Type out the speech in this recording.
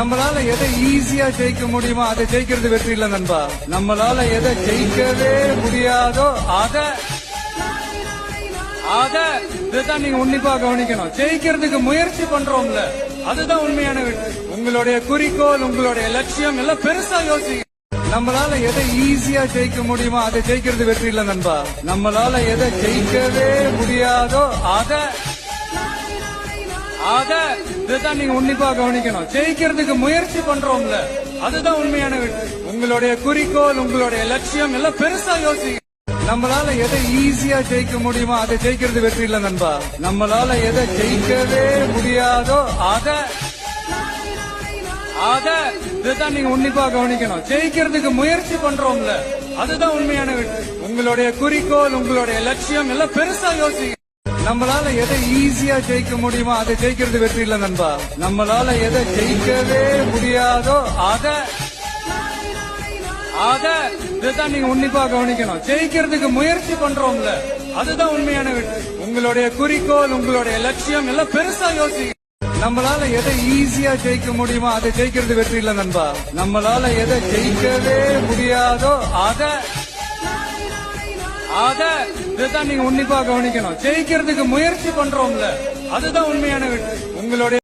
நம்மளால எதை ஈஸியா ஜெயிக்க முடியுமோ அதை ஜெயிக்கிறது வெற்றி இல்ல நண்பா. நம்மளால எதை ஜெயிக்கவே முடியாதோ இதுதான் நீங்க உன்னிப்பா கவனிக்கணும். ஜெயிக்கிறதுக்கு முயற்சி பண்றோம்ல, அதுதான் உண்மையான வெற்றி. உங்களுடைய குறிக்கோள், உங்களுடைய லட்சியம் எல்லாம் பெருசா யோசிக்க. நம்மளால எதை ஈஸியா ஜெயிக்க முடியுமோ அதை ஜெயிக்கிறது வெற்றி இல்ல நண்பா. நம்மளால எதை ஜெயிக்கவே முடியாதோ இதுதான் நீங்க உன்னிப்பா கவனிக்கணும். ஜெயிக்கிறதுக்கு முயற்சி பண்றோம்ல, அதுதான் உண்மையான வெற்றி. உங்களுடைய குறிக்கோள், உங்களுடைய லட்சியம் எல்லாம் பெருசா யோசிக்க. நம்மளால எதை ஈஸியா ஜெயிக்க முடியுமோ அதை ஜெயிக்கிறது வெற்றி இல்ல நண்பா. நம்மளால எதை ஜெயிக்கவே முடியாதோ இதுதான் நீங்க உன்னிப்பா கவனிக்கணும். ஜெயிக்கிறதுக்கு முயற்சி பண்றோம்ல, அதுதான் உண்மையான வெற்றி. உங்களுடைய குறிக்கோள், உங்களுடைய லட்சியம் எல்லாம் பெருசா யோசிக்க. நம்மளால எதை ஈஸியா ஜெயிக்க முடியுமோ அதை ஜெயிக்கிறது வெற்றி இல்ல நண்பா. நம்மளால எதை ஜெயிக்கவே முடியாதோ இதுதான் நீங்க உன்னிப்பா கவனிக்கணும். ஜெயிக்கிறதுக்கு முயற்சி பண்றோம்ல, அதுதான் உண்மையான வெற்றி. உங்களுடைய குறிக்கோள், உங்களுடைய லட்சியம் எல்லாம் பெருசா யோசிக்க. நம்மளால எதை ஈஸியா ஜெயிக்க முடியுமோ அதை ஜெயிக்கிறது வெற்றி இல்ல நண்பா. நம்மளால எதை ஜெயிக்கவே முடியாதோ இதுதான் நீங்க உன்னிப்பா கவனிக்கணும். ஜெயிக்கிறதுக்கு முயற்சி பண்றோம்ல, அதுதான் உண்மையான வெற்றி. உங்களுடைய